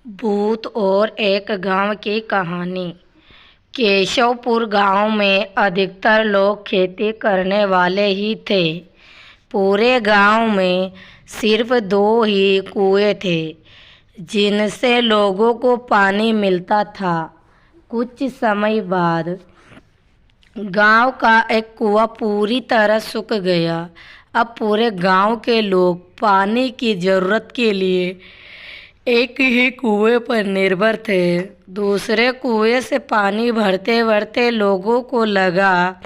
भूत और एक गांव की कहानी। केशवपुर गांव में अधिकतर लोग खेती करने वाले ही थे। पूरे गांव में सिर्फ दो ही कुएं थे जिनसे लोगों को पानी मिलता था। कुछ समय बाद गांव का एक कुआं पूरी तरह सूख गया। अब पूरे गांव के लोग पानी की ज़रूरत के लिए एक ही कुएं पर निर्भर थे। दूसरे कुएं से पानी भरते भरते लोगों को लगा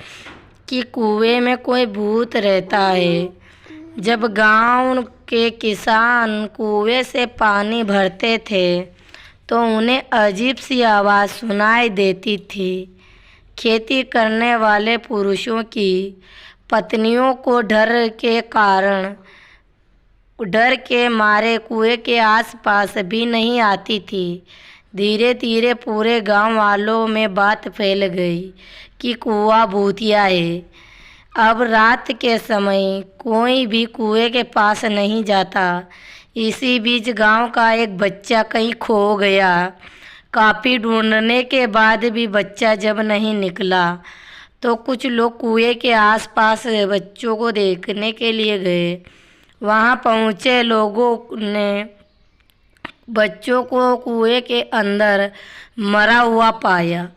कि कुएं में कोई भूत रहता है। जब गांव के किसान कुएं से पानी भरते थे तो उन्हें अजीब सी आवाज़ सुनाई देती थी। खेती करने वाले पुरुषों की पत्नियों को डर के मारे कुएं के आसपास भी नहीं आती थी। धीरे धीरे पूरे गांव वालों में बात फैल गई कि कुआं भूतिया है। अब रात के समय कोई भी कुएं के पास नहीं जाता। इसी बीच गांव का एक बच्चा कहीं खो गया। काफ़ी ढूंढने के बाद भी बच्चा जब नहीं निकला तो कुछ लोग कुएं के आसपास बच्चों को देखने के लिए गए। वहां पहुंचे लोगों ने बच्चों को कुएं के अंदर मरा हुआ पाया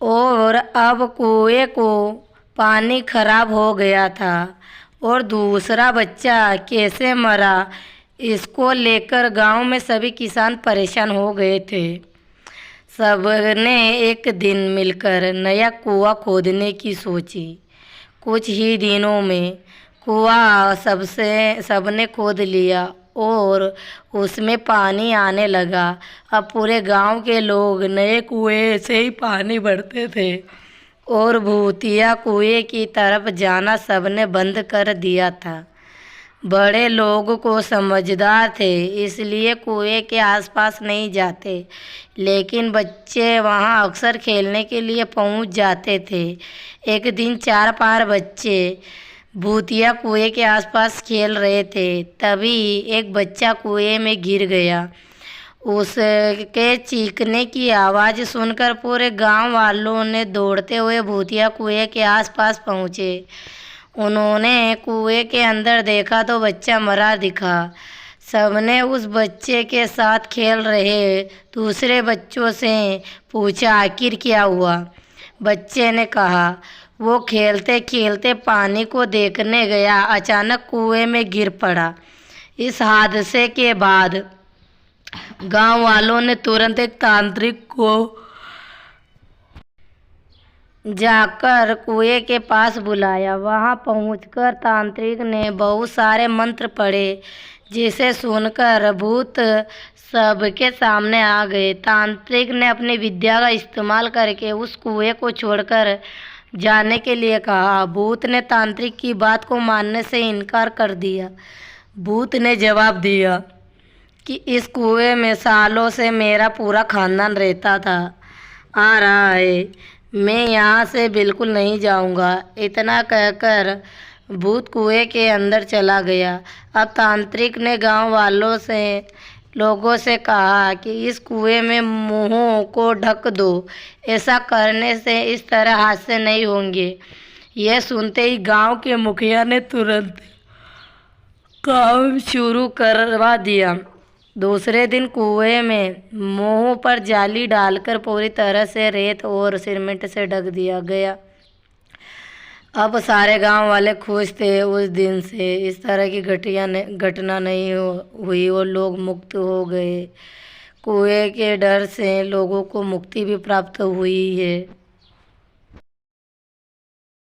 और अब कुएं को पानी खराब हो गया था और दूसरा बच्चा कैसे मरा इसको लेकर गांव में सभी किसान परेशान हो गए थे। सबने एक दिन मिलकर नया कुआं खोदने की सोची। कुछ ही दिनों में कुआं सबने खोद लिया और उसमें पानी आने लगा। अब पूरे गांव के लोग नए कुएं से ही पानी भरते थे और भूतिया कुएं की तरफ जाना सबने बंद कर दिया था। बड़े लोग को समझदार थे इसलिए कुएं के आसपास नहीं जाते, लेकिन बच्चे वहां अक्सर खेलने के लिए पहुंच जाते थे। एक दिन 4-5 बच्चे भूतिया कुएं के आसपास खेल रहे थे। तभी एक बच्चा कुएं में गिर गया। उसके चीखने की आवाज़ सुनकर पूरे गांव वालों ने दौड़ते हुए भूतिया कुएं के आसपास पहुंचे। उन्होंने कुएं के अंदर देखा तो बच्चा मरा दिखा। सबने उस बच्चे के साथ खेल रहे दूसरे बच्चों से पूछा आखिर क्या हुआ। बच्चे ने कहा वो खेलते खेलते पानी को देखने गया, अचानक कुएं में गिर पड़ा। इस हादसे के बाद गांव वालों ने तुरंत एक तांत्रिक को जाकर कुएं के पास बुलाया। वहां पहुंचकर तांत्रिक ने बहुत सारे मंत्र पढ़े जिसे सुनकर भूत सबके सामने आ गए। तांत्रिक ने अपनी विद्या का इस्तेमाल करके उस कुएं को छोड़कर जाने के लिए कहा। भूत ने तांत्रिक की बात को मानने से इनकार कर दिया। भूत ने जवाब दिया कि इस कुएं में सालों से मेरा पूरा खानदान रहता आ रहा है, मैं यहाँ से बिल्कुल नहीं जाऊँगा। इतना कहकर भूत कुएं के अंदर चला गया। अब तांत्रिक ने गांव लोगों से कहा कि इस कुएं में मुंहों को ढक दो, ऐसा करने से इस तरह हादसे नहीं होंगे। यह सुनते ही गांव के मुखिया ने तुरंत काम शुरू करवा दिया। दूसरे दिन कुएं में मुंह पर जाली डालकर पूरी तरह से रेत और सीमेंट से ढक दिया गया। अब सारे गांव वाले खुश थे। उस दिन से इस तरह की घटना नहीं हुई और लोग मुक्त हो गए। कुएं के डर से लोगों को मुक्ति भी प्राप्त हुई है।